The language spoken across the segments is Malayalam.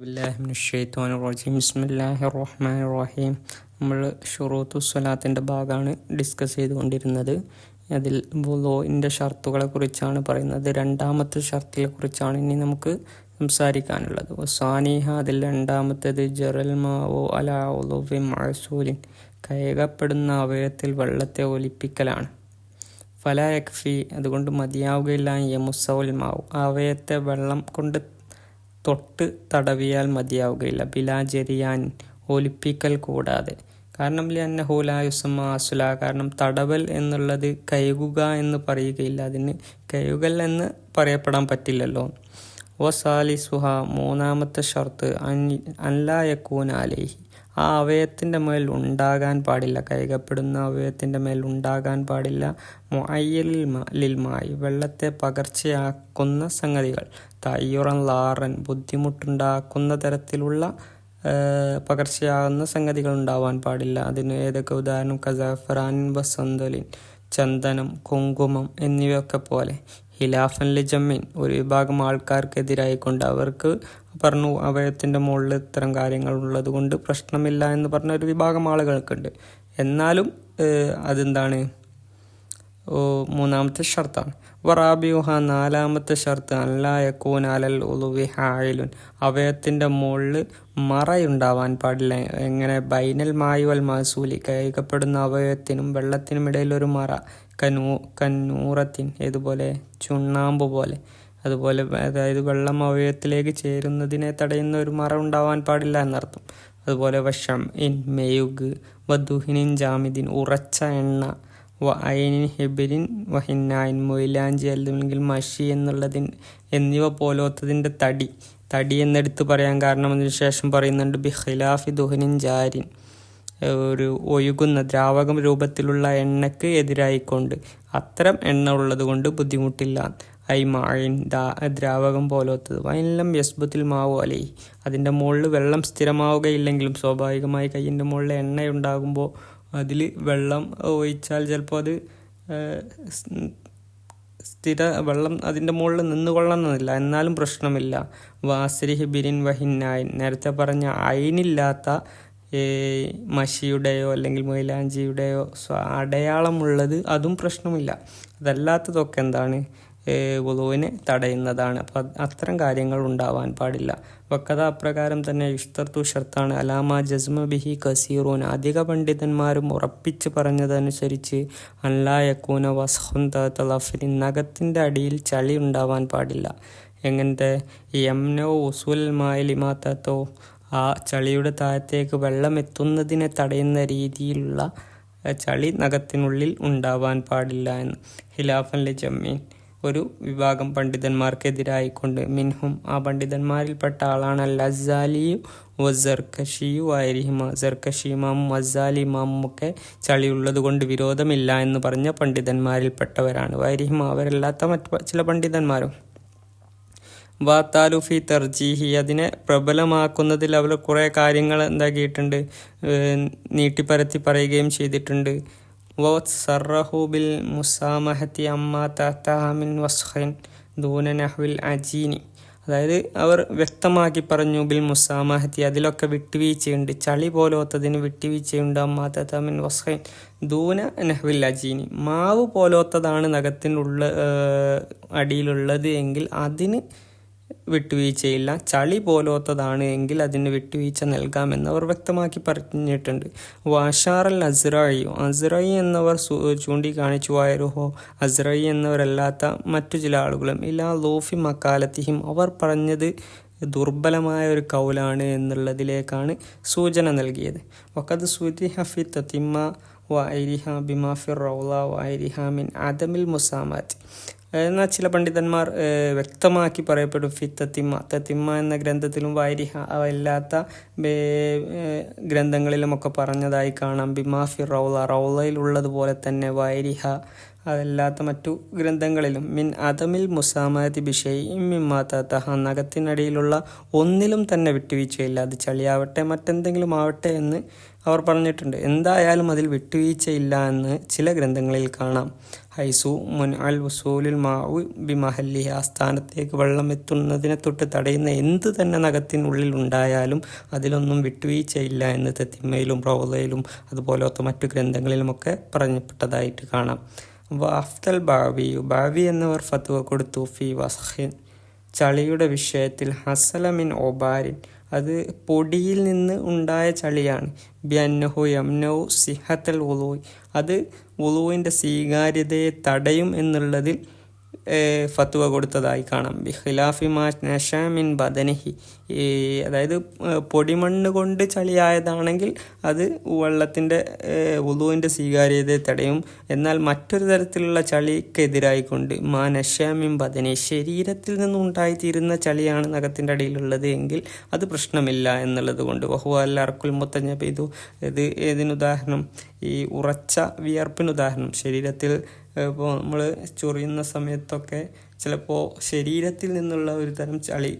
ബിസ്മില്ലാഹിമിനശ്ശൈത്വാനിർ-റജീം. ബിസ്മില്ലാഹിർ-റഹ്മാനിർ-റഹീം. നമ്മൾ ശുറൂത്തുസ്സലാത്തിൻ്റെ ഭാഗമാണ് ഡിസ്കസ് ചെയ്തുകൊണ്ടിരുന്നത്. അതിൽ വുളൂഇൻ്റെ ഷർത്തുകളെ കുറിച്ചാണ് പറയുന്നത്. രണ്ടാമത്തെ ഷർത്തിനെ കുറിച്ചാണ് ഇനി നമുക്ക് സംസാരിക്കാനുള്ളത്. സാനിഹ, അതിൽ രണ്ടാമത്തേത് ജറൽ മാവോ അലാ ഉളുവി മഅസൂലിൻ, കഴുകപ്പെടുന്ന അവയവത്തിൽ വെള്ളത്തെ ഒലിപ്പിക്കലാണ്. ഫലാ യക്ഫി, അതുകൊണ്ട് മതിയാവുകയില്ല. യമുസ്സൗൽ മാവു, അവയവത്തെ വെള്ളം കൊണ്ട് തൊട്ട് തടവിയാൽ മതിയാവുകയില്ല. ബിലാ ജരിയാൻ, ഒലിപ്പിക്കൽ കൂടാതെ. കാരണം ലിഅന്നഹു ലാ യുസമ്മ അസ്ല, കാരണം തടവൽ എന്നുള്ളത് കഴുകുക എന്ന് പറയുകയില്ല, അതിന് കഴുകൽ എന്ന് പറയപ്പെടാൻ പറ്റില്ലല്ലോ. വസാലിസുഹ, മൂന്നാമത്തെ ഷർത്ത് അൻലാ യകൂന അലൈഹി, ആ അവയവത്തിൻ്റെ മേൽ ഉണ്ടാകാൻ പാടില്ല, കഴുകപ്പെടുന്ന അവയവത്തിൻ്റെ മേൽ ഉണ്ടാകാൻ പാടില്ല. മുഅയ്യലിൽ മായി, വെള്ളത്തെ പകർച്ചയാക്കുന്ന സംഗതികൾ. തയ്യുറൻ ലാറൻ, ബുദ്ധിമുട്ടുണ്ടാക്കുന്ന തരത്തിലുള്ള പകർച്ചയാകുന്ന സംഗതികൾ ഉണ്ടാവാൻ പാടില്ല. അതിന് ഏതൊക്കെ ഉദാഹരണം? കസാഫറാൻ വസന്തലിൻ, ചന്ദനം, കുങ്കുമം എന്നിവയൊക്കെ പോലെ. ഹിലാഫൻ ലിജമ്മിൻ, ഒരു വിഭാഗം ആൾക്കാർക്കെതിരായിക്കൊണ്ട്, അവർക്ക് പറഞ്ഞു അവയവത്തിൻ്റെ മുകളിൽ ഇത്തരം കാര്യങ്ങൾ ഉള്ളത് കൊണ്ട് പ്രശ്നമില്ല എന്ന് പറഞ്ഞ ഒരു വിഭാഗം ആളുകൾക്കുണ്ട്. എന്നാലും അതെന്താണ്? മൂന്നാമത്തെ ഷർത്താണ്. വറാബിയുഹ, നാലാമത്തെ ഷർത്ത് അല്ലാ യകൂന അലൽ ഉളുവി ഹായിലുൻ, അവയവത്തിൻ്റെ മുകളിൽ മറയുണ്ടാവാൻ പാടില്ല. എങ്ങനെ? ബൈനൽ മായി വൽ മഅസൂലി, കഴുകപ്പെടുന്ന അവയവത്തിനും വെള്ളത്തിനും ഇടയിലൊരു മറ. കന്നൂറത്തിൻ, ഏതുപോലെ? ചുണ്ണാമ്പ് പോലെ. അതുപോലെ അതായത് വെള്ളം അവയവത്തിലേക്ക് ചേരുന്നതിനെ തടയുന്ന ഒരു മറ ഉണ്ടാവാൻ പാടില്ല എന്നർത്ഥം. അതുപോലെ വശം ഇൻ, മെയുഗ്, വദുഹിനിൻ ജാമിദിൻ, ഉറച്ച എണ്ണ, ഐനിൻ ഹിബിരിൻ വഹിന്നായിൻ, മൊയിലാഞ്ചി അല്ലെങ്കിൽ മഷി എന്നിവ പോലത്തതിൻ്റെ തടി എന്നെടുത്ത് പറയാൻ കാരണം അതിന് ശേഷം പറയുന്നുണ്ട്. ബിഖിലാഫി ദുഹനിൻ ജാരിൻ, ഒരു ഒഴുകുന്ന ദ്രാവകം രൂപത്തിലുള്ള എണ്ണയ്ക്ക് എതിരായിക്കൊണ്ട്, അത്തരം എണ്ണ ഉള്ളത് കൊണ്ട് ബുദ്ധിമുട്ടില്ല. ഐ മായിൻ, ദ്രാവകം പോലത്തത്. വൈലം യസ്ബുത്തിൽ മാവു അലൈ, അതിൻ്റെ മുകളിൽ വെള്ളം സ്ഥിരമാവുകയില്ലെങ്കിലും, സ്വാഭാവികമായി കയ്യിൻ്റെ മുകളിൽ എണ്ണയുണ്ടാകുമ്പോൾ അതിൽ വെള്ളം ഒഴിച്ചാൽ ചിലപ്പോൾ അത് വെള്ളം അതിൻ്റെ മുകളിൽ നിന്നുകൊള്ളണമെന്നില്ല, എന്നാലും പ്രശ്നമില്ല. വാസിരി ഹിബിരിൻ വഹിന്നായിൻ, നേരത്തെ പറഞ്ഞ അയിനില്ലാത്ത മഷിയുടെയോ അല്ലെങ്കിൽ മൈലാഞ്ചിയുടെയോ അടയാളമുള്ളത്, അതും പ്രശ്നമില്ല. അതല്ലാത്തതൊക്കെ എന്താണ്? വുളൂവിനെ തടയുന്നതാണ്. അപ്പം അത്തരം കാര്യങ്ങൾ ഉണ്ടാവാൻ പാടില്ല. വക്കഥ, അപ്രകാരം തന്നെ യുസ്തർത്തു ഷർത്താണ് അലാമ ജസ്മ ബിഹി കസീറൂൻ, അധിക പണ്ഡിതന്മാരും ഉറപ്പിച്ച് പറഞ്ഞതനുസരിച്ച് അല്ലാ യകൂന വസ്ഖുൻ തലഫിൻ, നഖത്തിൻ്റെ അടിയിൽ ചളി ഉണ്ടാവാൻ പാടില്ല. എങ്ങനത്തെ? യംനോ ഉസൂൽ മാലിമാത്തോ, ആ ചളിയുടെ താഴത്തേക്ക് വെള്ളം എത്തുന്നതിനെ തടയുന്ന രീതിയിലുള്ള ചളി നഖത്തിനുള്ളിൽ ഉണ്ടാവാൻ പാടില്ല എന്ന്. ഹിലാഫൻ ലി ജമ്മീൻ, ഒരു വിഭാഗം പണ്ഡിതന്മാർക്കെതിരായിക്കൊണ്ട്. മിൻഹും, ആ പണ്ഡിതന്മാരിൽപ്പെട്ട ആളാണ് അൽ അസ്സാലിയു വസർക്കഷിയു ആയിരിഹിമ, സർക്കഷി ഇമാമും അസ്സാലി ഇമാമും ഒക്കെ ചളിയുള്ളത് കൊണ്ട് വിരോധമില്ല എന്ന് പറഞ്ഞ പണ്ഡിതന്മാരിൽപ്പെട്ടവരാണ്. വൈരിഹിമ, അവരല്ലാത്ത മറ്റ് ചില പണ്ഡിതന്മാരും. വാത്താലുഫി തർജീഹി, അതിനെ പ്രബലമാക്കുന്നതിൽ അവർ കുറേ കാര്യങ്ങൾ എന്താക്കിയിട്ടുണ്ട്, നീട്ടിപ്പരത്തി പറയുകയും ചെയ്തിട്ടുണ്ട്. വസറഹു ബിൽ മുസാമഹത്തി അമ്മാ തഹ്തഹ മിൻ വസ്ഖിൻ ദൂന നഹ്വിൽ അജീനി, അതായത് അവർ വ്യക്തമാക്കി പറഞ്ഞു. ബിൽ മുസാമഹത്തി, അതിലൊക്കെ വിട്ടുവീഴ്ചയുണ്ട്, ചളി പോലോത്തതിന് വിട്ടുവീഴ്ചയുണ്ട്. അമ്മാ തഹ്തഹ മിൻ വസ്ഖിൻ ദൂന നഹ്വിൽ അജീനി, മാവ് പോലോത്തതാണ് നഖത്തിനുള്ള അടിയിലുള്ളത് എങ്കിൽ അതിന് വിട്ടുവീഴ്ചയില്ല. ചളി പോലോത്തതാണ് എങ്കിൽ അതിന് വിട്ടുവീഴ്ച നൽകാമെന്ന് അവർ വ്യക്തമാക്കി പറഞ്ഞിട്ടുണ്ട്. വാഷാറൽ അസ്റായി, അസ്റായി എന്നവർ ചൂണ്ടിക്കാണിച്ചു. വയറുഹോ, അസ്റായി എന്നവരല്ലാത്ത മറ്റു ചില ആളുകളും ഇലാ ലൂഫി മക്കാലത്തിഹിം, അവർ പറഞ്ഞത് ദുർബലമായ ഒരു കൗലാണ് എന്നുള്ളതിലേക്കാണ് സൂചന നൽകിയത്. വഖദ് സുരിഹ ഫി തതിമ്മ വഐരിഹ ബിമാ ഫി റൗള വഐരിഹ മിൻ അദമിൽ മുസാമത്ത്, എന്നാൽ ചില പണ്ഡിതന്മാർ വ്യക്തമാക്കി പറയപ്പെടും. ഫി തത്തിമ്മ എന്ന ഗ്രന്ഥത്തിലും വൈരിഹ അല്ലാത്ത ഗ്രന്ഥങ്ങളിലുമൊക്കെ പറഞ്ഞതായി കാണാം. ബിമാ ഫി റൗളയിലുള്ളതുപോലെ തന്നെ വൈരിഹ അതല്ലാത്ത മറ്റു ഗ്രന്ഥങ്ങളിലും. മിൻ അദമിൽ മുസാമത്തി ബിഷൈഇൻ മിമ്മാ തഹ്തഹ, നഖത്തിനടിയിലുള്ള ഒന്നിലും തന്നെ വിട്ടുവീഴ്ചയില്ല, അത് ചളിയാവട്ടെ മറ്റെന്തെങ്കിലും ആവട്ടെ എന്ന് അവർ പറഞ്ഞിട്ടുണ്ട്. എന്തായാലും അതിൽ വിട്ടുവീഴ്ചയില്ല എന്ന് ചില ഗ്രന്ഥങ്ങളിൽ കാണാം. ഹൈസു മുൻ അൽ വസൂലുൽ മാഉ ബി മഹല്ലി, ആ സ്ഥാനത്തേക്ക് വെള്ളം എത്തുന്നതിനെ തൊട്ട് തടയുന്ന എന്ത് തന്നെ നഖത്തിനുള്ളിൽ ഉണ്ടായാലും അതിലൊന്നും വിട്ടുവീഴ്ചയില്ല എന്ന് തെത്തിമ്മയിലും റൗളയിലും അതുപോലത്തെ മറ്റു ഗ്രന്ഥങ്ങളിലുമൊക്കെ പറഞ്ഞപ്പെട്ടതായിട്ട് കാണാം. അഫ്തൽ ബാവി എന്നിവർ ഫത്വ കൊടുത്തു ഫി വസ്ഖിൻ, ചളിയുടെ വിഷയത്തിൽ, ഹസലമിൻ ഒബാരിൻ, അത് പൊടിയിൽ നിന്ന് ഉണ്ടായ ചളിയാണ്, ബിഅന്നഹു യംനഉ സിഹത്തൽ വുളൂഇ, അത് വുളൂഇൻ്റെ സ്വീകാര്യതയെ തടയും എന്നുള്ളതിൽ ഫത്വ കൊടുത്തതായി കാണാം. ബിഖിലാഫി മാ നശാ മിൻ ബദനിഹി, അതായത് പൊടിമണ്ണ് കൊണ്ട് ചളിയായതാണെങ്കിൽ അത് വെള്ളത്തിൻ്റെ വുളൂഇൻ്റെ സ്വീകാര്യതയെ തടയും. എന്നാൽ മറ്റൊരു തരത്തിലുള്ള ചളിക്കെതിരായിക്കൊണ്ട് മാ നശാ മിൻ ബദനി, ശരീരത്തിൽ നിന്നുണ്ടായിത്തീരുന്ന ചളിയാണ് നഖത്തിൻ്റെ അടിയിലുള്ളത് എങ്കിൽ അത് പ്രശ്നമില്ല എന്നുള്ളത് കൊണ്ട്. വഹു അല്ലർക്കുൽ മുത്തഞ്ഞബിദു, ഇത് ഏതിനുദാഹരണം? ഈ ഉറച്ച വിയർപ്പിനുദാഹരണം. ശരീരത്തിൽ ഇപ്പോൾ നമ്മൾ ചൊറിയുന്ന സമയത്തൊക്കെ ചിലപ്പോൾ ശരീരത്തിൽ നിന്നുള്ള ഒരു തരം ചളി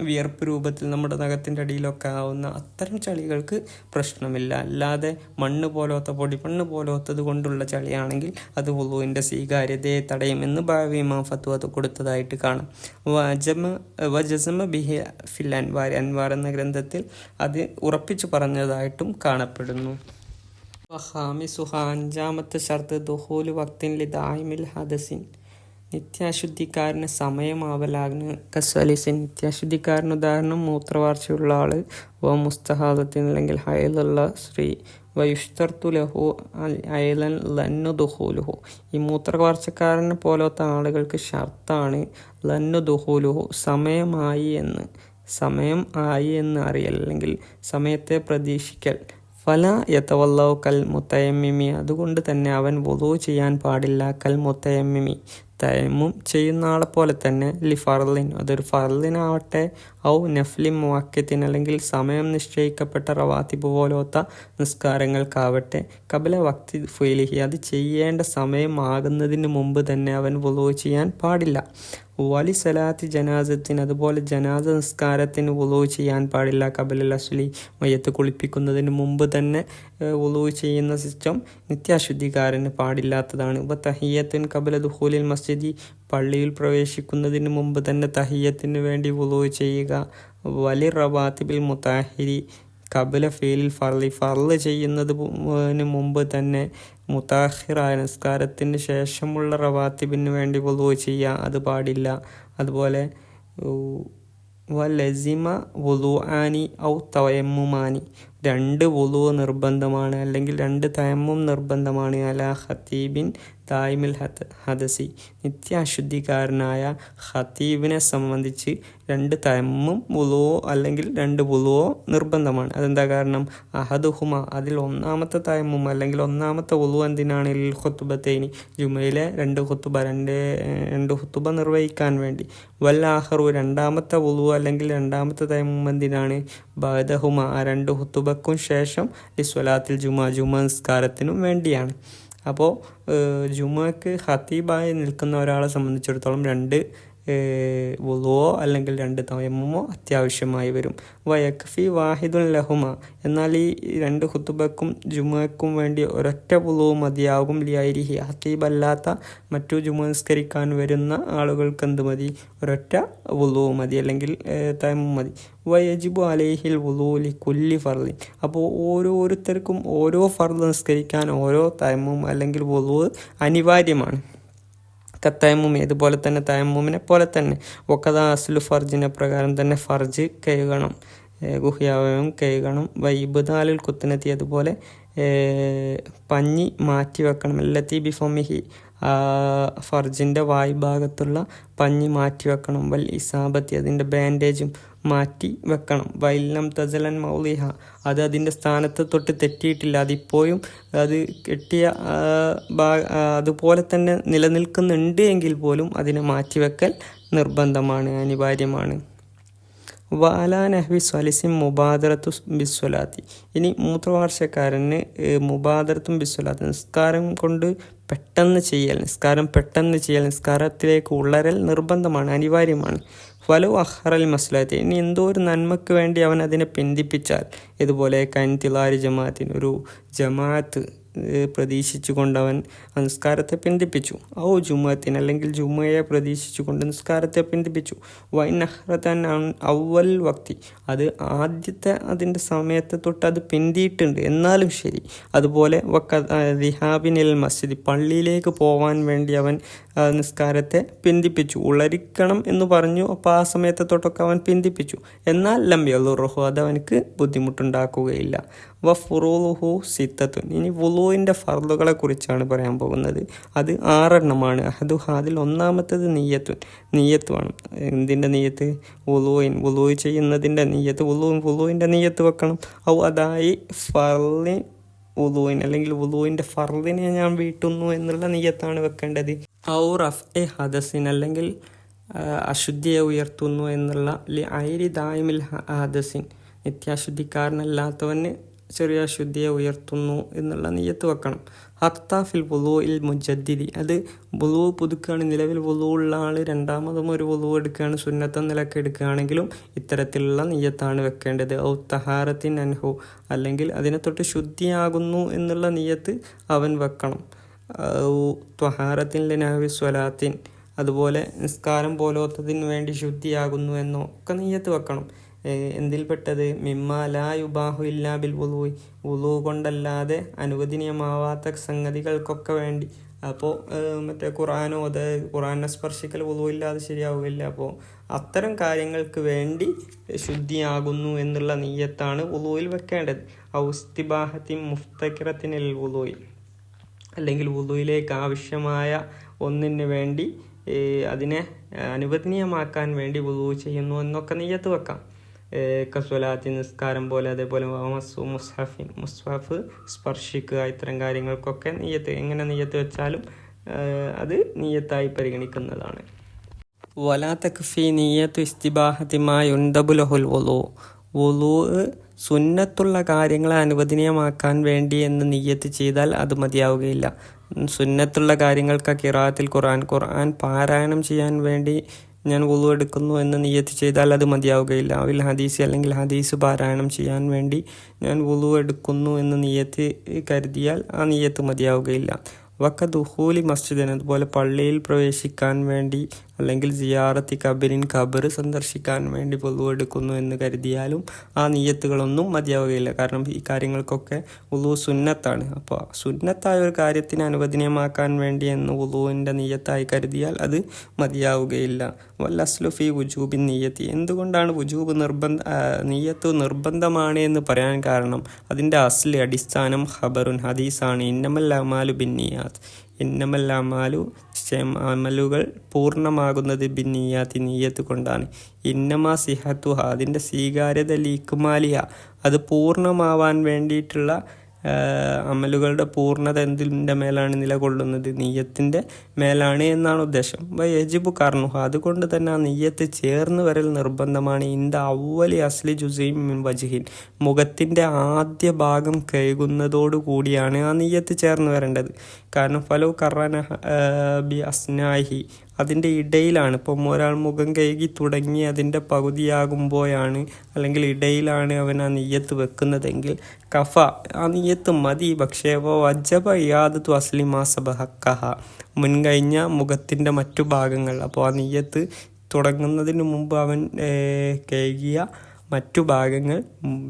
വിയർപ്പ് രൂപത്തിൽ നമ്മുടെ നഖത്തിൻ്റെ അടിയിലൊക്കെ ആവുന്ന അത്തരം ചളികൾക്ക് പ്രശ്നമില്ല. അല്ലാതെ മണ്ണ് പോലത്തെ പൊടിമണ്ണ് പോലത്തത് കൊണ്ടുള്ള ചളിയാണെങ്കിൽ അത് വുളൂഇൻ്റെ സ്വീകാര്യതയെ തടയുമെന്ന് ബാവി ഇമാം ഫത്വ കൊടുത്തതായിട്ട് കാണാം. വജസമ ബിഹി ഫിൽ അൻവാർ, അൻവാർ എന്ന ഗ്രന്ഥത്തിൽ അത് ഉറപ്പിച്ചു പറഞ്ഞതായിട്ടും കാണപ്പെടുന്നു. ഖാമിസുഹ, അഞ്ചാമത്തെ ഷർത്ത് ദുഖൂലു വക്തിൻ ലിദായിമിൽ ഹദസിൻ, നിത്യാശുദ്ധിക്കാരന് സമയമാവലാകുന്ന കസ്വലിസിൻ, നിത്യാശുദ്ധിക്കാരന് ഉദാഹരണം മൂത്രവാർച്ചയുള്ള ആൾ, മുസ്തഹാദത്തിന് അല്ലെങ്കിൽ ഹയലുള്ള സ്ത്രീ, വയുഷ്തർത്തു ലഹു അയലൻ ലന്നു ദുഹൂലുഹു, ഈ മൂത്രവാർച്ചക്കാരനെ പോലത്തെ ആളുകൾക്ക് ഷർത്താണ് ലന്നു ദുഹൂലുഹു, സമയമായി എന്ന് അറിയൽ അല്ലെങ്കിൽ സമയത്തെ പ്രതീക്ഷിക്കൽ. ഫല യതവല്ലൗ കൽ മുത്തയമ്മിമി, അതുകൊണ്ട് തന്നെ അവൻ വുളൂ ചെയ്യാൻ പാടില്ല. കൽ മുത്തയമ്മിമി, തയമ്മും ചെയ്യുന്ന ആളെ പോലെ തന്നെ. ലി ഫർലിൻ, അതൊരു ഫർലിനാവട്ടെ, ഔ നഫ്ലിൻ മുവക്കത്തിൻ, അല്ലെങ്കിൽ സമയം നിശ്ചയിക്കപ്പെട്ട റവാത്തിബ് പോലത്തെ നിസ്കാരങ്ങൾക്കാവട്ടെ, കബല വക്തി ഫുലിഹി, അത് ചെയ്യേണ്ട സമയം ആകുന്നതിന് മുമ്പ് തന്നെ അവൻ വുളൂ ചെയ്യാൻ പാടില്ല. വലി സലാത്തി ജനാസത്തിന്, അതുപോലെ ജനാസ നിസ്കാരത്തിന് വുളൂ ചെയ്യാൻ പാടില്ല. കബലൽ അസ്ലി, മയ്യത്ത് കുളിപ്പിക്കുന്നതിന് മുമ്പ് തന്നെ വുളൂ ചെയ്യുന്ന സിസ്റ്റം നിത്യാശുദ്ധിക്കാരന് പാടില്ലാത്തതാണ്. ഇപ്പോൾ തഹിയ്യത്തിൻ കബല ദുഖൂലിൽ മസ്ജിദി, പള്ളിയിൽ പ്രവേശിക്കുന്നതിന് മുമ്പ് തന്നെ തഹിയ്യത്തിന് വേണ്ടി വുളൂ ചെയ്യുക. വലി റവാത്തിബിൽ മുതാഹിരി കബല ഫീലിൽ ഫർള് ചെയ്യുന്നതിന് മുമ്പ് തന്നെ മുതാഹിറായ നിസ്കാരത്തിന് ശേഷമുള്ള റവാത്തിബിന് വേണ്ടി വുളൂ ചെയ്യുക, അത് പാടില്ല. അതുപോലെ വലസിമ വുളൂആനി ഔ തയമ്മുമാനി, 2 വുളൂ നിർബന്ധമാണ് അല്ലെങ്കിൽ 2 തയമ്മും നിർബന്ധമാണ്. അലാ ഖതീബിൻ ദായിമിൽ ഹദസി, നിത്യാശുദ്ധിക്കാരനായ ഖതീബിനെ സംബന്ധിച്ച് 2 തയമ്മും വുളുവോ അല്ലെങ്കിൽ 2 വുളുവോ നിർബന്ധമാണ്. അതെന്താ കാരണം? അഹദുഹുമ, അതിൽ ഒന്നാമത്തെ തയമ്മും അല്ലെങ്കിൽ ഒന്നാമത്തെ വുളു എന്തിനാണ്? ലിൽ ഖുത്ബത്തൈനി, ജുമയിലെ 2 ഖുത്ബ നിർവഹിക്കാൻ വേണ്ടി. വല്ലാഹറു, രണ്ടാമത്തെ വുളു അല്ലെങ്കിൽ രണ്ടാമത്തെ തയമ്മും എന്തിനാണ്? ബഅദഹുമ, ആ 2 ഖുത്ബക്കും ശേഷം ലിസ്വലാത്തിൽ ജുമാ നിസ്കാരത്തിനും വേണ്ടിയാണ്. അപ്പോൾ ജുമുഅക്ക് ഖതീബായി നിൽക്കുന്ന ഒരാളെ സംബന്ധിച്ചിടത്തോളം 2 വുളുവോ അല്ലെങ്കിൽ 2 തയമ്മുമോ അത്യാവശ്യമായി വരും. വയക്ഫി വാഹിദുൻ ലഹുമ, എന്നാൽ ഈ 2 ഖുതുബക്കും ജുമുഅക്കും വേണ്ടി ഒരൊറ്റ വുളു മതിയാകും. ലിയൈരിഹി, ഖതീബല്ലാത്ത മറ്റു ജുമുഅ നിസ്കരിക്കാൻ വരുന്ന ആളുകൾക്ക് എന്ത് മതി? ഒരൊറ്റ വുളു മതി അല്ലെങ്കിൽ തയമ്മും മതി. വയജിബു അലൈഹിൽ വുളു ലി കുല്ലി ഫർളിൻ, അപ്പോൾ ഓരോരുത്തർക്കും ഓരോ ഫർള് നിസ്കരിക്കാൻ ഓരോ തയമ്മും അല്ലെങ്കിൽ വുളു അനിവാര്യമാണ്. തയമ്മും ഇതുപോലെ തന്നെ തയമ്മുമിനെ പോലെ തന്നെ. ഒക്കഥ അസ്ലു ഫർജിനെ പ്രകാരം തന്നെ ഫർജ് കഴുകണം, ഗുഹ്യാവയം കഴുകണം. വൈബുദാലിൽ കുത്തനെത്തി, അതുപോലെ പഞ്ഞി മാറ്റി വെക്കണം. എല്ലത്തി ബിഫമിഹി, ഫർജിൻ്റെ വായ്ഭാഗത്തുള്ള പഞ്ഞി മാറ്റി വെക്കണം. വൽ ഇസാബത്തി, അതിൻ്റെ ബാൻഡേജും മാറ്റി വെക്കണം. വൈലം തസലൻ മൗലിഹ, അത് അതിൻ്റെ സ്ഥാനത്ത് തൊട്ട് തെറ്റിയിട്ടില്ല, അതിപ്പോഴും അത് കെട്ടിയ അതുപോലെ തന്നെ നിലനിൽക്കുന്നുണ്ട് എങ്കിൽ പോലും അതിനെ മാറ്റിവെക്കൽ നിർബന്ധമാണ്, അനിവാര്യമാണ്. വാലാ നഹ്വി സ്വലിസിം മുബാദറത്തു ബിസ്വലാത്തി, ഇനി മൂത്രവാർഷക്കാരന് മുബാദറത്തും ബിസ്വലാത്തി, നിസ്കാരം പെട്ടെന്ന് ചെയ്യൽ, നിസ്കാരത്തിലേക്ക് ഉള്ളരൽ നിർബന്ധമാണ്, അനിവാര്യമാണ്. ഫലോ അഹ്റൽ മസ്ലഹത്തെ, ഇനി എന്തോ ഒരു നന്മയ്ക്ക് വേണ്ടി അവൻ അതിനെ പിന്തിപ്പിച്ചാൽ, ഇതുപോലെ കൻതിലാരി ജമാഅത്തിന്, ഒരു ജമാഅത്ത് പ്രതീക്ഷിച്ചുകൊണ്ട് അവൻ നിസ്കാരത്തെ പിന്തിപ്പിച്ചു. ഔ ജുമഅത്തിന്, അല്ലെങ്കിൽ ജുമയെ പ്രതീക്ഷിച്ചുകൊണ്ട് നിസ്കാരത്തെ പിന്തിപ്പിച്ചു. വൈൻ അഹ്റത്തൻ അവൽ വക്തി, അത് ആദ്യത്തെ അതിൻ്റെ സമയത്തെ തൊട്ട് അത് പിന്തിയിട്ടുണ്ട് എന്നാലും ശരി. അതുപോലെ റിഹാബിനിൽ മസ്ജിദ്, പള്ളിയിലേക്ക് പോവാൻ വേണ്ടി അവൻ നിസ്കാരത്തെ പിന്തിപ്പിച്ചു. ഉളരിക്കണം എന്ന് പറഞ്ഞു, അപ്പോൾ ആ സമയത്തെ തൊട്ടൊക്കെ അവൻ പിന്തിപ്പിച്ചു. എന്നാൽ ലംബിയലുറഹു, അത് അവനക്ക് ബുദ്ധിമുട്ടുണ്ടാക്കുകയില്ല. ഫുറൂലുഹു സിത്തത്തുൻ, ഇനി വുളൂഇൻ്റെ ഫർളുകളെ കുറിച്ചാണ് പറയാൻ പോകുന്നത്. അത് 6 എണ്ണമാണ്. അതിൽ ഒന്നാമത്തേത് നീയത്ത് വേണം. എന്തിൻ്റെ നീയത്ത്? വുളൂ ചെയ്യുന്നതിൻ്റെ നീയത്ത്, വുളൂഇൻ്റെ നീയത്ത് വെക്കണം. അതായി ഫർളി വുളൂഇൻ, അല്ലെങ്കിൽ വുളൂഇൻ്റെ ഫർളിനെ ഞാൻ വീട്ടുന്നു എന്നുള്ള നീയത്താണ് വെക്കേണ്ടത്. റഫ് എ ഹദസിൻ, അല്ലെങ്കിൽ അശുദ്ധിയെ ഉയർത്തുന്നു എന്നുള്ള ഐരി ദായിമിൽ ഹദസിൻ, നിത്യാശുദ്ധിക്കാരനല്ലാത്തവന് ചെറിയ അശുദ്ധിയെ ഉയർത്തുന്നു എന്നുള്ള നീയത്ത് വെക്കണം. ഹക്താഫിൽ വുളൂഇൽ മുജദ്ദിദി, അത് വുളൂ പുതുക്കുകയാണ്, നിലവിൽ വുളൂ ഉള്ള ആൾ രണ്ടാമതും ഒരു വുളൂ എടുക്കുകയാണ്, സുന്നത്ത നിലക്ക് എടുക്കുകയാണെങ്കിലും ഇത്തരത്തിലുള്ള നീയത്താണ് വെക്കേണ്ടത്. ഔ തഹാറത്തിൻ അൻഹു, അല്ലെങ്കിൽ അതിനെ തൊട്ട് ശുദ്ധിയാകുന്നു എന്നുള്ള നീയത്ത് അവൻ വെക്കണം. ത്വഹാറത്തിൻ ലിനാവി സ്വലാത്തിൻ, അതുപോലെ നിസ്കാരം പോലോത്തതിന് വേണ്ടി ശുദ്ധിയാകുന്നു എന്നോ ഒക്കെ നീയത്ത് വെക്കണം. എന്തിൽപ്പെട്ടത്? മിമ്മ ലാ യുബാഹു ഇല്ലാ ബിൽ വുളൂഇ, വുളൂ കൊണ്ടല്ലാതെ അനുവദനീയമാവാത്ത സംഗതികൾക്കൊക്കെ വേണ്ടി. അപ്പോൾ മറ്റേ ഖുർആനെ സ്പർശിക്കൽ വുളൂ ഇല്ലാതെ ശരിയാവുകയില്ല. അപ്പോൾ അത്തരം കാര്യങ്ങൾക്ക് വേണ്ടി ശുദ്ധിയാകുന്നു എന്നുള്ള നീയത്താണ് വുളൂയിൽ വെക്കേണ്ടത്. ഔസ്തിബാഹത്തിൻ മുഫ്തക്കിറത്തിനിൽ വുളൂഇ, അല്ലെങ്കിൽ വുളൂയിലേക്ക് ആവശ്യമായ ഒന്നിന് വേണ്ടി അതിനെ അനുവദനീയമാക്കാൻ വേണ്ടി വുളൂ ചെയ്യുന്നു എന്നൊക്കെ നീയത്ത് വെക്കാം. കസ്വലാത്തി, നിസ്കാരം പോലെ, അതേപോലെ മുസ്ഹഫ് സ്പർശിക്കുക, ഇത്തരം കാര്യങ്ങൾക്കൊക്കെ എങ്ങനെ നീയത്ത് വെച്ചാലും അത് നീയത്തായി പരിഗണിക്കുന്നതാണ്. വലാ തക്ഫി നീയത്തു ഇസ്തിബാഹത്തി മാ യുൻദബു ലഹുൽ വുളൂ, സുന്നത്തുള്ള കാര്യങ്ങളെ അനുവദനീയമാക്കാൻ വേണ്ടി എന്ന് നീയത്ത് ചെയ്താൽ അത് മതിയാവുകയില്ല. സുന്നത്തുള്ള കാര്യങ്ങൾക്ക് ഖിറാഅത്തിൽ ഖുർആൻ പാരായണം ചെയ്യാൻ വേണ്ടി ഞാൻ വുളൂ എടുക്കുന്നു എന്ന് നിയ്യത്ത് ചെയ്താൽ അത് മതിയാവുകയില്ല. അവിൽ ഹദീസ്, അല്ലെങ്കിൽ ഹദീസ് പാരായണം ചെയ്യാൻ വേണ്ടി ഞാൻ വുളൂ എടുക്കുന്നു എന്ന് നിയ്യത്ത് കരുതിയാൽ ആ നിയ്യത്ത് മതിയാവുകയില്ല. ദുഖൂലി മസ്ജിദിന്, അതുപോലെ പള്ളിയിൽ പ്രവേശിക്കാൻ വേണ്ടി, അല്ലെങ്കിൽ സിയാറത്തി ഖബർ സന്ദർശിക്കാൻ വേണ്ടി വുളൂ എടുക്കുന്നു എന്ന് കരുതിയാലും ആ നിയ്യത്തുകളൊന്നും മതിയാവുകയില്ല. കാരണം ഈ കാര്യങ്ങൾക്കൊക്കെ വുളൂ സുന്നത്താണ്. അപ്പോൾ സുന്നത്തായ ഒരു കാര്യത്തിനെ അനുവദനീയമാക്കാൻ വേണ്ടി എന്ന് വുളൂവിൻ്റെ നിയ്യത്തായി കരുതിയാൽ അത് മതിയാവുകയില്ല. വല്ലസ്ലു ഫി വുജൂബിൻ നിയ്യത്തി, എന്തുകൊണ്ടാണ് നിയ്യത്ത് നിർബന്ധമാണ് എന്ന് പറയാൻ കാരണം അതിൻ്റെ അടിസ്ഥാനം ഖബറുൻ, ഹദീസാണ്. ഇന്നമൽ അമാലു ബിൻ നിയ്യാത്ത്, ഇന്നമൽ അമാലു, അമലുകൾ പൂർണ്ണമാകുന്നത് ബിൻ നിയ്യാത്തി, നിയ്യത്ത് കൊണ്ടാണ്. ഇന്നമാ സിഹത്തുഹ, അതിൻ്റെ സ്വീകാര്യത ലീക്കുമാലിയ, അത് പൂർണ്ണമാവാൻ വേണ്ടിയിട്ടുള്ള അമലുകളുടെ പൂർണ്ണത എന്തിൻ്റെ മേലാണ് നിലകൊള്ളുന്നത്? നിയ്യത്തിൻ്റെ മേലാണ് എന്നാണ് ഉദ്ദേശം. യജിബു കർണുഹ, അതുകൊണ്ട് തന്നെ ആ നിയ്യത്ത് ചേർന്ന് വരൽ നിർബന്ധമാണ്. ഇന്ത അവലി അസ്ലി ജുസൈം മിൻ വജ്ഹിൻ, മുഖത്തിൻ്റെ ആദ്യ ഭാഗം കഴുകുന്നതോടു കൂടിയാണ് ആ നിയ്യത്ത് ചേർന്ന് വരേണ്ടത്. കാരണം ഫലോ കറന ബി അസ്നാഹി, അതിൻ്റെ ഇടയിലാണ്. ഇപ്പം ഒരാൾ മുഖം കഴുകി തുടങ്ങി അതിൻ്റെ പകുതിയാകുമ്പോഴാണ്, അല്ലെങ്കിൽ ഇടയിലാണ് അവൻ ആ നിയ്യത്ത് വെക്കുന്നതെങ്കിൽ കഫ, ആ നിയ്യത്ത് മതി. പക്ഷേ വജബ ഇയാദത്തു അസ്ലി മാ സബഹഖഹ, മുൻകഴിഞ്ഞ മുഖത്തിൻ്റെ മറ്റു ഭാഗങ്ങൾ, അപ്പോൾ ആ നിയ്യത്ത് തുടങ്ങുന്നതിന് മുമ്പ് അവൻ കഴുകിയ മറ്റു ഭാഗങ്ങൾ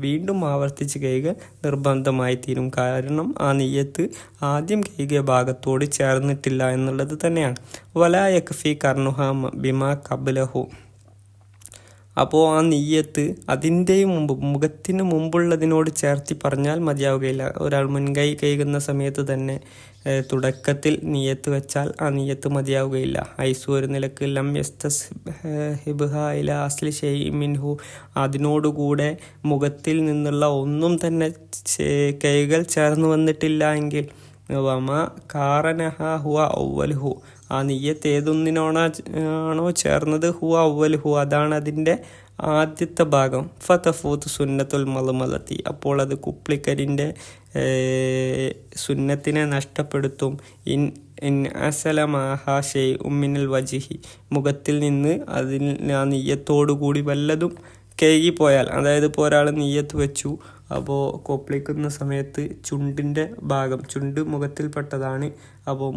വീണ്ടും ആവർത്തിച്ച് കഴുകുക നിർബന്ധമായി തീരും. കാരണം ആ നിയ്യത്ത് ആദ്യം കഴുകിയ ഭാഗത്തോട് ചേർന്നിട്ടില്ല എന്നുള്ളത് തന്നെയാണ്. വലാ യക്ഫി കർണുഹ ബിമാ ഖബ്ലഹു, അപ്പോൾ ആ നിയ്യത്ത് അതിൻ്റെയും മുഖത്തിന് മുമ്പുള്ളതിനോട് ചേർത്തി പറഞ്ഞാൽ മതിയാവുകയില്ല. ഒരാൾ മുൻകൈ കഴുകുന്ന സമയത്ത് തന്നെ തുടക്കത്തിൽ നിയ്യത്ത് വെച്ചാൽ ആ നിയ്യത്ത് മതിയാവുകയില്ല. ഐസു, ഒരു നിലക്ക് ലം യസ്തസ്ഹിബ്ഹ ഇലാ അസ്ലി ഷൈഇൻ മിൻഹു, അതിനോടുകൂടെ മുഖത്തിൽ നിന്നുള്ള ഒന്നും തന്നെ കൈകൾ ചേർന്ന് വന്നിട്ടില്ല എങ്കിൽ വമ കാറനഹ ഹുവ ഔവൽഹു, ആ നിയ്യത്ത് ഏതൊന്നിനോണോ ചേർന്നത് ഹുവ ഔവൽഹു, അതാണ് അതിൻ്റെ ആദ്യത്തെ ഭാഗം. ഫതഫൂത്ത് സുന്നത്തുൽ മൽമലത്തി, അപ്പോൾ അത് കുപ്ലിക്കരിൻ്റെ സുന്നത്തിനെ നഷ്ടപ്പെടുത്തും. ഇൻ ഇൻ അസലമാഹ ഷെയ് ഉമ്മിനൽ വജിഹി, മുഖത്തിൽ നിന്ന് അതിൽ ആ നെയ്യത്തോടുകൂടി വല്ലതും കഴുകിപ്പോയാൽ, അതായത് ഇപ്പോൾ ഒരാൾ നെയ്യത്ത് വെച്ചു, അപ്പോൾ കൊപ്പിളിക്കുന്ന സമയത്ത് ചുണ്ടിൻ്റെ ഭാഗം, ചുണ്ട് മുഖത്തിൽപ്പെട്ടതാണ്, അപ്പോൾ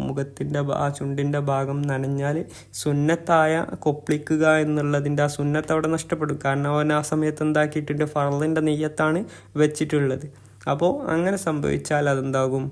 ആ ചുണ്ടിൻ്റെ ഭാഗം നനഞ്ഞാൽ സുന്നത്തായ കൊപ്പിളിക്കുക എന്നുള്ളതിൻ്റെ ആ സുന്നത്ത് അവിടെ നഷ്ടപ്പെടും. കാരണം അവൻ ആ സമയത്ത് എന്താക്കിയിട്ടുണ്ട്, ഫർളിൻ്റെ നെയ്യത്താണ് വെച്ചിട്ടുള്ളത്. അപ്പോൾ അങ്ങനെ സംഭവിച്ചാൽ അതെന്താകും,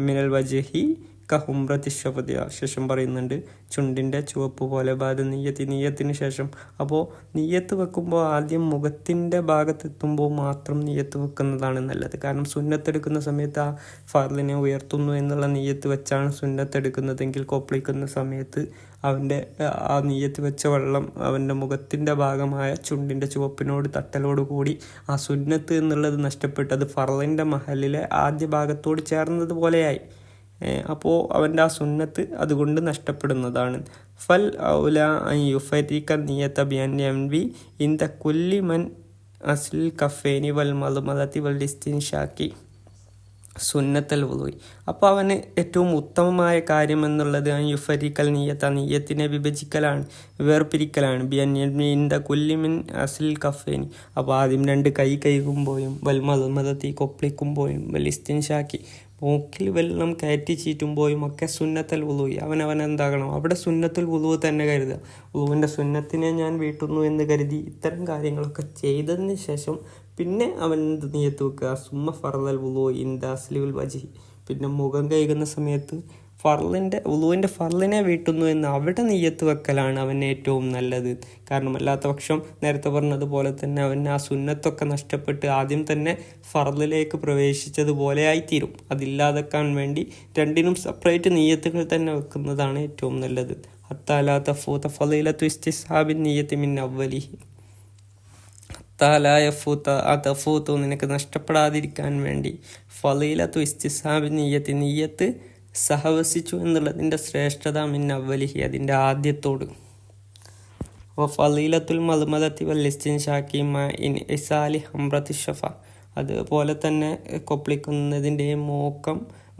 മിനൽ വജഹി കഹുംറത്തി ഷഫദിയ, ശേഷം പറയുന്നുണ്ട് ചുണ്ടിൻ്റെ ചുവപ്പ് പോലെ ബാദ് നീയത്തിന് ശേഷം. അപ്പോൾ നീയത്ത് വെക്കുമ്പോൾ ആദ്യം മുഖത്തിൻ്റെ ഭാഗത്തെത്തുമ്പോൾ മാത്രം നീയത്ത് വെക്കുന്നതാണ് നല്ലത്. കാരണം സുന്നത്തെടുക്കുന്ന സമയത്ത് ആ ഫർളിനെ ഉയർത്തുന്നു എന്നുള്ള നീയത്ത് വെച്ചാണ് സുന്നത്തെടുക്കുന്നതെങ്കിൽ കൊപ്പിളിക്കുന്ന സമയത്ത് അവൻ്റെ ആ നീയത്ത് വെച്ച വെള്ളം അവൻ്റെ മുഖത്തിൻ്റെ ഭാഗമായ ചുണ്ടിൻ്റെ ചുവപ്പിനോട് തട്ടലോട് കൂടി ആ സുന്നത്ത് എന്നുള്ളത് നഷ്ടപ്പെട്ടത് ഫർളിൻ്റെ മഹലിലെ ആദ്യ ഭാഗത്തോട് ചേർന്നത് പോലെയായി. അപ്പോൾ അവൻ്റെ ആ സുന്നത്ത് അതുകൊണ്ട് നഷ്ടപ്പെടുന്നതാണ്. ഫൽ ഔല അൻ യുഫരിക നിയത ബിഅൻ യൻവി ഇൻദ കുല്ലി മൻ അസ്ലിൽ കഫേനി വൽ മദ്മദതി വൽ ഇസ്തിൻഷാക്കി സുന്നത്തൽ വുളൂഇ. അപ്പോൾ അവന് ഏറ്റവും ഉത്തമമായ കാര്യം എന്നുള്ളത് അൻ യുഫരിക്കൽ നീയത്തിനെ വിഭജിക്കലാണ്, വേർപിരിക്കലാണ്. ബിഅൻ യൻവി ഇൻദ കുല്ലി മിൻ അസ്ലിൽ കഫേനി, അപ്പോൾ ആദ്യം 2 കൈ കഴുകുമ്പോഴും വൽ മദ്മദതി കൊപ്പിളിക്കുമ്പോഴും വൽ ഇസ്തിൻഷാക്കി മൂക്കിൽ വെള്ളം കയറ്റി ചീറ്റുമ്പോഴും ഒക്കെ സുന്നത്തൽ വുളൂഇ, അവൻ എന്താകണം, അവിടെ സുന്നത്തുൽ വുളൂ തന്നെ കരുതുക. വുളൂവിൻ്റെ സുന്നത്തിനെ ഞാൻ വീട്ടുന്നു എന്ന് കരുതി ഇത്തരം കാര്യങ്ങളൊക്കെ ചെയ്തതിന് ശേഷം പിന്നെ അവൻ നിയത്ത് വെക്കുക. സുമ്മ ഫർദൽ വുളൂ ഇൻദ അസ്ലിൽ വജ്ഹി, പിന്നെ മുഖം കഴുകുന്ന സമയത്ത് വുളൂവിൻ്റെ ഫർളിനെ വീട്ടുന്നു എന്ന് അവിടെ നിയ്യത്ത് വെക്കലാണ് അവന് ഏറ്റവും നല്ലത്. കാരണം അല്ലാത്ത പക്ഷം നേരത്തെ പറഞ്ഞതുപോലെ തന്നെ അവൻ ആ സുന്നത്തൊക്കെ നഷ്ടപ്പെട്ട് ആദ്യം തന്നെ ഫർളിലേക്ക് പ്രവേശിച്ചതുപോലെ ആയിത്തീരും. അതില്ലാതെക്കാൻ വേണ്ടി രണ്ടിനും സെപ്പറേറ്റ് നിയ്യത്തുകൾ തന്നെ വെക്കുന്നതാണ് ഏറ്റവും നല്ലത്. ഹത്താലാ തഫൂത ഫളീലത്തു ഇസ്തിസ്ഹാബിൻ നിയ്യത്തി മിൻ അവ്വലിഹി, തഫൂത്തു നിനക്ക് നഷ്ടപ്പെടാതിരിക്കാൻ വേണ്ടി ഫളീലത്തു ഇസ്തിസ്ഹാബിൻ നിയ്യത്ത് സഹവസിച്ചു എന്നുള്ളതിൻ്റെ ശ്രേഷ്ഠത മിൻ അവ്വലിഹി, അതിൻ്റെ ആദ്യത്തോട്. ഫളീലത്തുൽ മദ്മദതി വൽ ഇസ്തിൻഷാക്കി മഅ ഇൻഇസാലി ഹംറത്തി ഷഫ, അതുപോലെ തന്നെ കൊപ്പിളിക്കുന്നതിൻ്റെയും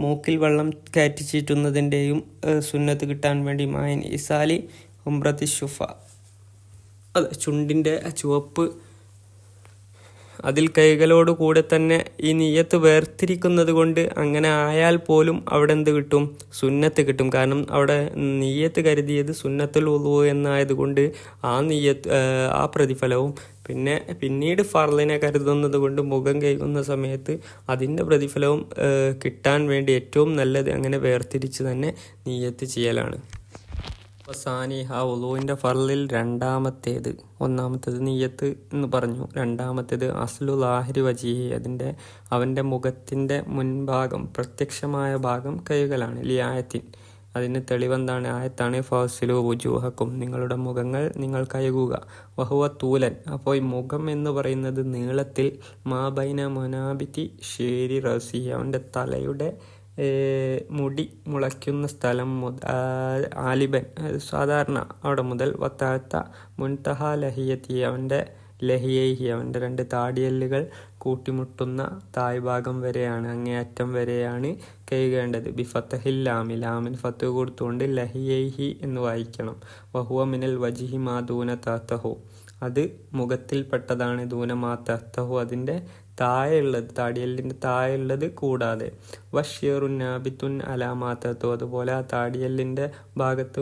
മൂക്കിൽ വെള്ളം കയറ്റി ചീറ്റുന്നതിൻ്റെയും സുന്നത്ത് കിട്ടാൻ വേണ്ടി മഅ ഇൻഇസാലി ഹംറത്തി ഷുഫ, അത് ചുണ്ടിൻ്റെ ചുവപ്പ് അതിൽ കൈകളോട് കൂടെ തന്നെ ഈ നിയ്യത്ത് വേർതിരിക്കുന്നത് കൊണ്ട് അങ്ങനെ ആയാൽ പോലും അവിടെ എന്ത് കിട്ടും, സുന്നത്ത് കിട്ടും. കാരണം അവിടെ നിയ്യത്ത് കരുതിയത് സുന്നത്തുൽ വുളൂ എന്നായതുകൊണ്ട് ആ പ്രതിഫലവും പിന്നീട് ഫർളിനെ കരുതുന്നത് കൊണ്ട് മുഖം കഴുകുന്ന സമയത്ത് അതിൻ്റെ പ്രതിഫലവും കിട്ടാൻ വേണ്ടി ഏറ്റവും നല്ലത് അങ്ങനെ വേർതിരിച്ച് തന്നെ നിയ്യത്ത് ചെയ്യലാണ്. സാനിഹ, വുളൂവിൻ്റെ ഫർളിൽ ഒന്നാമത്തേത് നിയ്യത്ത് എന്ന് പറഞ്ഞു. രണ്ടാമത്തേത് അസ്ലു ലാഹിരി വജിഹി, അവൻ്റെ മുഖത്തിൻ്റെ മുൻഭാഗം പ്രത്യക്ഷമായ ഭാഗം കഴുകലാണ്. ലിയായത്തിൻ, അതിന് തെളിവെന്താണ്, ആയത്താണ് ഫൗസിലു വുജൂഹക്കും, നിങ്ങളുടെ മുഖങ്ങൾ നിങ്ങൾ കഴുകുക. വഹുവ തൂലൻ, അപ്പോൾ ഈ മുഖം എന്ന് പറയുന്നത് നീളത്തിൽ മാബൈന മൊനാബിറ്റി ഷേരി റസി, അവൻ്റെ തലയുടെ മുടി മുളയ്ക്കുന്ന സ്ഥലം ആലിബൻ, സാധാരണ അവിടെ മുതൽ വത്താത്ത മുൻതഹ ലഹിയത്തി, അവൻ്റെ 2 താടിയെല്ലുകൾ കൂട്ടിമുട്ടുന്ന തായ്ഭാഗം വരെയാണ്, അങ്ങേയറ്റം വരെയാണ് കഴുകേണ്ടത്. ബിഫത്തഹിൽ ലാമിന് ഫത്ത് കൊടുത്തുകൊണ്ട് ലഹിയൈഹി എന്ന് വായിക്കണം. വഹുവ മിനൽ വജിഹി മാ ദൂന തഹ്തഹു, അത് മുഖത്തിൽപ്പെട്ടതാണ്. ദൂന മാ തഹ്തഹു, അതിൻ്റെ താഴെയുള്ളത്, താടിയല്ലിൻ്റെ താഴെയുള്ളത് കൂടാതെ. വഷ്യറുന്നാബിത്തുൻ അലാമാത്തോ, അതുപോലെ ആ താടിയല്ലിൻ്റെ ഭാഗത്ത്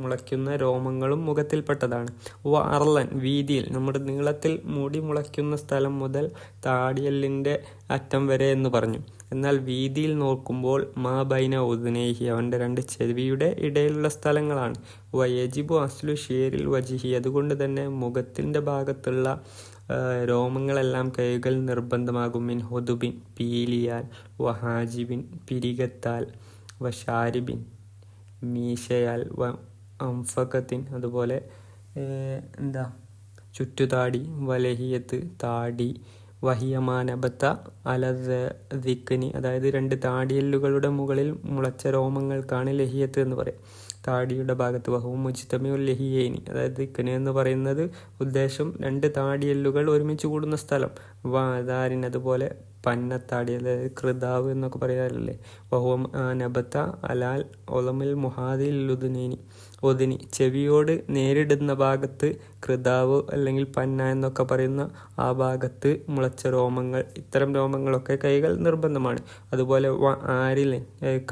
മുളയ്ക്കുന്ന രോമങ്ങളും മുഖത്തിൽപ്പെട്ടതാണ്. അർലൻ, വീതിയിൽ, നമ്മുടെ നീളത്തിൽ മുടി മുളയ്ക്കുന്ന സ്ഥലം മുതൽ താടിയല്ലിൻ്റെ അറ്റം വരെ എന്ന് പറഞ്ഞു. എന്നാൽ വീതിയിൽ നോക്കുമ്പോൾ മാ ബൈന ഉദ്നൈഹി, അവൻ്റെ 2 ചെവിയുടെ ഇടയിലുള്ള സ്ഥലങ്ങളാണ്. വയജിബു അസ്ലു ഷേരിൽ വജിഹി, അതുകൊണ്ട് തന്നെ മുഖത്തിൻ്റെ ഭാഗത്തുള്ള രോമങ്ങളെല്ലാം കഴുകൽ നിർബന്ധമാകും. മിൻ ഹുദുബിൻ, പീലിയാൽ, വഹാജിബിൻ, പിരികത്താൽ, വഷാരിബിൻ, മീശയാൽ, അംഫകത്തിൻ, അതുപോലെ ചുറ്റുതാടി, വലഹിയത്ത്, താടി, വഹിയമാനബത്ത അലദിക്കിനി, അതായത് 2 താടിയെല്ലുകളുടെ മുകളിൽ മുളച്ച രോമങ്ങൾക്കാണ് ലഹിയത്ത് എന്ന് പറയും. താടിയുടെ ഭാഗത്ത് വഹു മുജ്തമിഉൽ ലഹിയേനി, അതായത് ദിക്കിന് എന്ന് പറയുന്നത് ഉദ്ദേശം 2 താടിയെല്ലുകൾ ഒരുമിച്ച് കൂടുന്ന സ്ഥലം. വാദാരിൻ, അതുപോലെ പന്നത്താടി, അതായത് കൃതാവ് എന്നൊക്കെ പറയാറില്ലേ. വഹുവ നബത്ത അലാൽ ഒലമിൽ മുഹാദിൽ ഒതിനി, ചെവിയോട് നേരിടുന്ന ഭാഗത്ത് കൃതാവ് അല്ലെങ്കിൽ പന്ന എന്നൊക്കെ പറയുന്ന ആ ഭാഗത്ത് മുളച്ച രോമങ്ങൾ. ഇത്തരം രോമങ്ങളൊക്കെ കൈകൾ നിർബന്ധമാണ്. അതുപോലെ ആരിൽ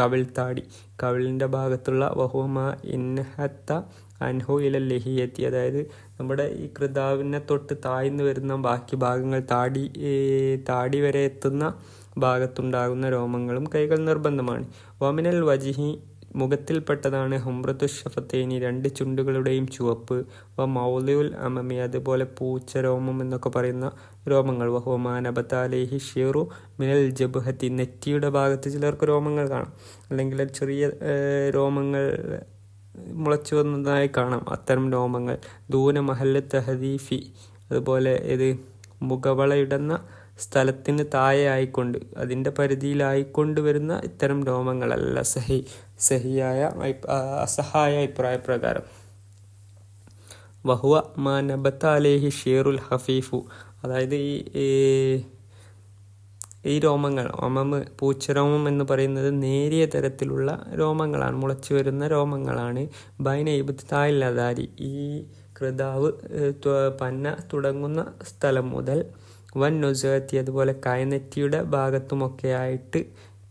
കവിൾത്താടി, കവിളിൻ്റെ ഭാഗത്തുള്ള വഹുമ ഇൻഹത്ത അൻഹു ഇല ലഹിയത്തി, അതായത് നമ്മുടെ ഈ കൃതാവിനെ തൊട്ട് താഴ്ന്നു വരുന്ന ബാക്കി ഭാഗങ്ങൾ താടി വരെ എത്തുന്ന ഭാഗത്തുണ്ടാകുന്ന രോമങ്ങളും കൈകൾ നിർബന്ധമാണ്. വമിനൽ വജിഹി, മുഖത്തിൽപ്പെട്ടതാണ് ഹുംറത്തു ഷഫത്തേനി, 2 ചുണ്ടുകളുടെയും ചുവപ്പ്. മൗലിഉൽ അമമി, അതുപോലെ പൂച്ച രോമം എന്നൊക്കെ പറയുന്ന രോമങ്ങൾ. വഹുമാനബത്താലേഹി ഷീറു മിനൽ ജബ്ഹത്തി, നെറ്റിയുടെ ഭാഗത്ത് ചിലർക്ക് രോമങ്ങൾ കാണാം, അല്ലെങ്കിൽ ചെറിയ രോമങ്ങൾ മുളച്ചു വന്നതായി കാണാം. അത്തരം രോമങ്ങൾ ദൂന മഹല്ല് തഹദീഫി, അതുപോലെ മുഖവളയിടുന്ന സ്ഥലത്തിന് താഴെ ആയിക്കൊണ്ട്, അതിൻ്റെ പരിധിയിലായിക്കൊണ്ട് വരുന്ന ഇത്തരം രോമങ്ങളല്ല അസഹായ അഭിപ്രായപ്രകാരം. വഹുവ മാ നബത്ത അലേഹി ഷീറുൽ ഹഫീഫു, അതായത് ഈ രോമങ്ങൾ, പൂച്ചരോമം എന്ന് പറയുന്നത് നേരിയ തരത്തിലുള്ള രോമങ്ങളാണ്, മുളച്ചു വരുന്ന രോമങ്ങളാണ്. ബൈന ഇബ്തിദാഇൽ, ഈ കൃതാവ് പന്ന തുടങ്ങുന്ന സ്ഥലം മുതൽ വൻ നുസഅത്തി, അതുപോലെ കയനെറ്റിയുടെ ഭാഗത്തുമൊക്കെ ആയിട്ട്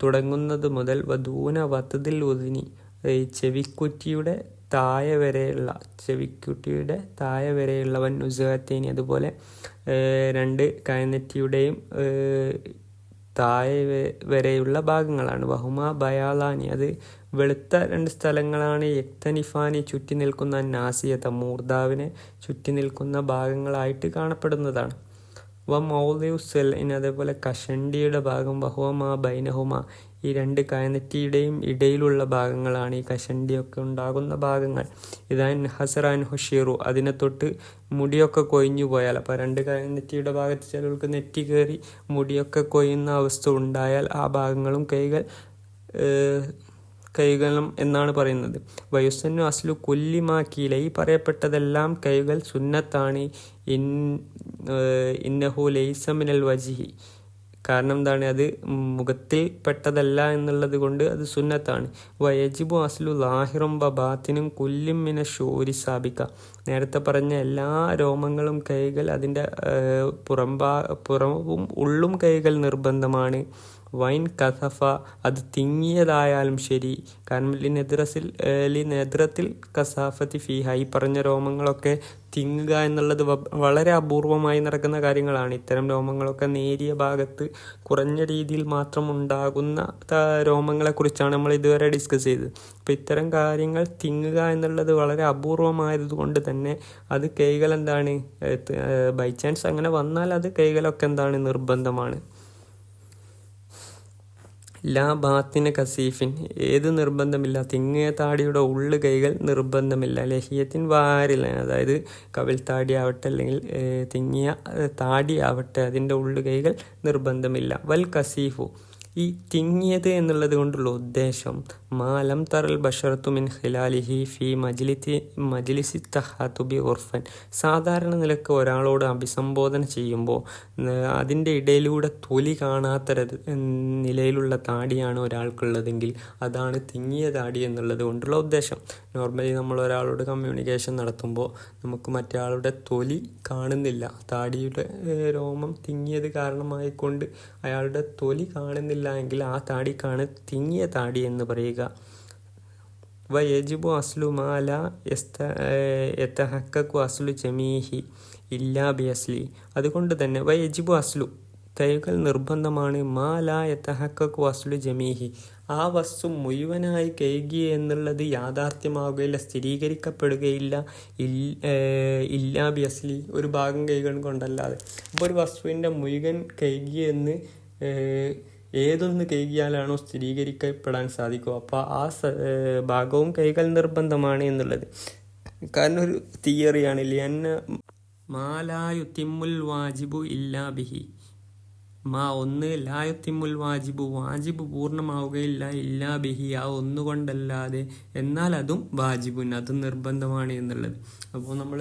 തുടങ്ങുന്നത് മുതൽ വധൂന വത്തതിൽ ഉദിനി, ചെവിക്കുറ്റിയുടെ താഴെ വരെയുള്ള വൻ നുസഅത്തേനി, അതുപോലെ 2 കയനെറ്റിയുടെയും താഴെ വരെയുള്ള ഭാഗങ്ങളാണ്. വഹുമ ബയാലാനി, അത് വെളുത്ത 2 സ്ഥലങ്ങളാണ്. യക്തനിഫാനി, ചുറ്റി നിൽക്കുന്ന നാസിയത, മൂർധാവിനെ ചുറ്റി നിൽക്കുന്ന ഭാഗങ്ങളായിട്ട് കാണപ്പെടുന്നതാണ്. മൗലിഉസ്സൽ, അതേപോലെ കഷണ്ടിയുടെ ഭാഗം. വഹുവ ബൈനഹുമ, ഈ 2 കയനെറ്റിയുടെയും ഇടയിലുള്ള ഭാഗങ്ങളാണ് ഈ കഷണ്ടിയൊക്കെ ഉണ്ടാകുന്ന ഭാഗങ്ങൾ. ഇതാൻ ഹസറാൻ ഹുഷീറു, അതിനെ തൊട്ട് മുടിയൊക്കെ കൊഴിഞ്ഞു പോയാൽ, അപ്പോൾ 2 കയനെറ്റിയുടെ ഭാഗത്ത് ചിലർക്ക് നെറ്റി കയറി മുടിയൊക്കെ കൊയ്യുന്ന അവസ്ഥ ഉണ്ടായാൽ ആ ഭാഗങ്ങളും കൈകളും എന്നാണ് പറയുന്നത്. വയുസന്നു അസ്ലു കൊല്ലിമാക്കിയില്ല, ഈ പറയപ്പെട്ടതെല്ലാം കൈകൾ സുന്നത്താണ്. ഇന്നഹു ലൈസ മിനൽ വജിഹി, കാരണം എന്താണ്, അത് മുഖത്തിൽ പെട്ടതല്ല എന്നുള്ളത് കൊണ്ട് അത് സുന്നത്താണ്. വയജിബു അസ്ലു ലാഹിറും ബാത്തിനും കുല്ലും മിന ഷൂരി സാബിക്ക, നേരത്തെ പറഞ്ഞ എല്ലാ രോമങ്ങളും കൈകൾ, അതിൻ്റെ പുറവും ഉള്ളും കൈകൾ നിർബന്ധമാണ്. വൈൻ കസഫ, അത് തിങ്ങിയതായാലും ശരി, കാരണം നെദ്രത്തിൽ കസാഫത്തി ഫീഹ, ഈ പറഞ്ഞ രോമങ്ങളൊക്കെ തിങ്ങുക എന്നുള്ളത് വളരെ അപൂർവമായി നടക്കുന്ന കാര്യങ്ങളാണ്. ഇത്തരം രോമങ്ങളൊക്കെ നേരിയ ഭാഗത്ത് കുറഞ്ഞ രീതിയിൽ മാത്രം ഉണ്ടാകുന്ന രോമങ്ങളെക്കുറിച്ചാണ് നമ്മൾ ഇതുവരെ ഡിസ്കസ് ചെയ്തത്. അപ്പോൾ ഇത്തരം കാര്യങ്ങൾ തിങ്ങുക എന്നുള്ളത് വളരെ അപൂർവമായതുകൊണ്ട് തന്നെ അത് കൈകൾ എന്താണ്, ബൈ ചാൻസ് അങ്ങനെ വന്നാൽ അത് കൈകളൊക്കെ എന്താണ്, നിർബന്ധമാണ്. ലാ ബാത്തിന കസീഫിൻ, ഏത് നിർബന്ധമില്ല, തിങ്ങിയ താടിയുടെ ഉള്ളു കൈകൾ നിർബന്ധമില്ല. ലഹിയത്തിൻ വാരില, അതായത് കവിൾത്താടി ആവട്ടെ അല്ലെങ്കിൽ തിങ്ങിയ താടി ആവട്ടെ, അതിൻ്റെ ഉള്ളു കൈകൾ നിർബന്ധമില്ല. വൽ കസീഫു, ഈ തിങ്ങിയത് എന്നുള്ളത് കൊണ്ടുള്ള ഉദ്ദേശം മാലം തറൽ ബഷറത്തു മിൻ ഖിലാലിഹി ഫി മജ്ലിസി തഹാതുബി ഉർഫൻ, സാധാരണ നിലക്ക് ഒരാളോട് അഭിസംബോധന ചെയ്യുമ്പോൾ അതിൻ്റെ ഇടയിലൂടെ തൊലി കാണാത്ത നിലയിലുള്ള താടിയാണ് ഒരാൾക്കുള്ളതെങ്കിൽ അതാണ് തിങ്ങിയ താടി എന്നുള്ളത് കൊണ്ടുള്ള ഉദ്ദേശം. നോർമലി നമ്മൾ ഒരാളോട് കമ്മ്യൂണിക്കേഷൻ നടത്തുമ്പോൾ നമുക്ക് മറ്റേ തൊലി കാണുന്നില്ല, താടിയുടെ രോമം തിങ്ങിയത് കാരണമായിക്കൊണ്ട് അയാളുടെ തൊലി കാണുന്നില്ല എങ്കിൽ ആ താടിക്കാണ് തിങ്ങിയ താടി എന്ന് പറയുക. വയജിബു അസ്ലു മാല യതഹഖഖു അസ്ലു ജമീഹി ഇല്ലാ ബിഅസ്ലി, അതുകൊണ്ട് തന്നെ വയജിബു അസ്ലു, കൈകൾ നിർബന്ധമാണ്. മാല യതഹഖഖു അസ്ലു ജമീഹി, ആ വസ്തു മുഴുവനായി കഴുകി എന്നുള്ളത് യാഥാർത്ഥ്യമാവുകയില്ല, സ്ഥിരീകരിക്കപ്പെടുകയില്ല. ഇല്ലാ ബിഅസ്ലി, ഒരു ഭാഗം കൈകൾ കൊണ്ടല്ലാതെ. അപ്പോൾ ഒരു വസ്തുവിൻ്റെ മുഴുവൻ കഴുകിയെന്ന് ഏതൊന്ന് കഴുകിയാലാണോ സ്ഥിരീകരിക്കപ്പെടാൻ സാധിക്കുക, അപ്പോൾ ആ ഭാഗവും കൈകൾ നിർബന്ധമാണ് എന്നുള്ളത്. കാരണം ഒരു തിയറിയാണ്, ലിയന്ന മാലായുത്തിമ്മുൽ വാജിബു ഇല്ലാ ബിഹി, ഒന്ന് ലായത്തിമുൽ വാജിബ്, വാജിബ് പൂർണ്ണമാവുകയില്ല ഇല്ലാ ബിഹി, ആ ഒന്നുകൊണ്ടല്ലാതെ, എന്നാൽ അതും വാജിബുൻ, അതും നിർബന്ധമാണ് എന്നുള്ളത്. അപ്പോൾ നമ്മൾ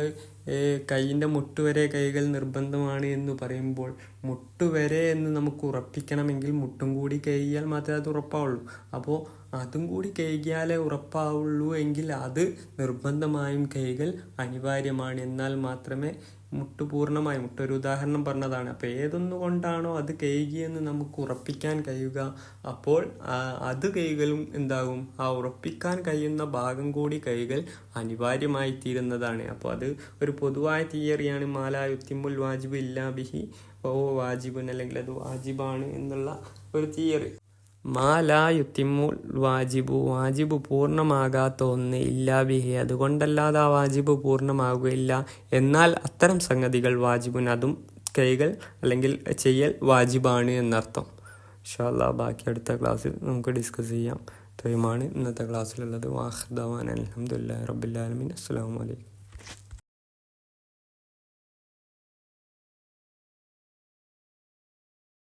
കൈയിൻ്റെ മുട്ടുവരെ കൈകൾ നിർബന്ധമാണ് എന്ന് പറയുമ്പോൾ മുട്ടുവരെ എന്ന് നമുക്ക് ഉറപ്പിക്കണമെങ്കിൽ മുട്ടും കൂടി കഴുകിയാൽ മാത്രമേ അത് ഉറപ്പാവുള്ളൂ. അപ്പോൾ അതും കൂടി കഴുകിയാലേ ഉറപ്പാവുള്ളൂ എങ്കിൽ അത് നിർബന്ധമായും കൈകൾ അനിവാര്യമാണ്. എന്നാൽ മാത്രമേ മുട്ട് പൂർണ്ണമായും, മുട്ടൊരു ഉദാഹരണം പറഞ്ഞതാണ്. അപ്പോൾ ഏതൊന്നുകൊണ്ടാണോ അത് കഴുകിയെന്ന് നമുക്ക് ഉറപ്പിക്കാൻ കഴിയുക, അപ്പോൾ അത് കൈകളും എന്താകും, ആ ഉറപ്പിക്കാൻ കഴിയുന്ന ഭാഗം കൂടി കൈകൾ അനിവാര്യമായി തീരുന്നതാണ്. അപ്പോൾ അത് ഒരു പൊതുവായ തിയറിയാണ്. മാലാ യുത്തിമുൽ വാജിബ് ഇല്ലാ ബിഹി ഓ വാജിബുൻ, അല്ലെങ്കിൽ അത് വാജിബാണ് എന്നുള്ള ഒരു തിയറി. മാലാ യുത്തിമുൽ വാജിബു, വാജിബ് പൂർണ്ണമാകാത്ത ഒന്ന് ഇല്ലാ ബിഹി, അതുകൊണ്ടല്ലാതെ ആ വാജിബ് പൂർണ്ണമാകുകയില്ല. എന്നാൽ അത്തരം സംഗതികൾ വാജിബുൻ, അതും കൈകൾ അല്ലെങ്കിൽ ചെയ്യൽ വാജിബാണ് എന്നർത്ഥം. ഇൻഷാ അല്ലാഹ് ബാക്കി അടുത്ത ക്ലാസ്സിൽ നമുക്ക് ഡിസ്കസ് ചെയ്യാം. ഇത്രയുമാണ് ഇന്നത്തെ ക്ലാസ്സിലുള്ളത്. വാഖിർ ദഅവാന അൽഹംദുലില്ലാഹി റബ്ബിൽ ആലമീൻ. അസ്സലാമു അലൈക്കും.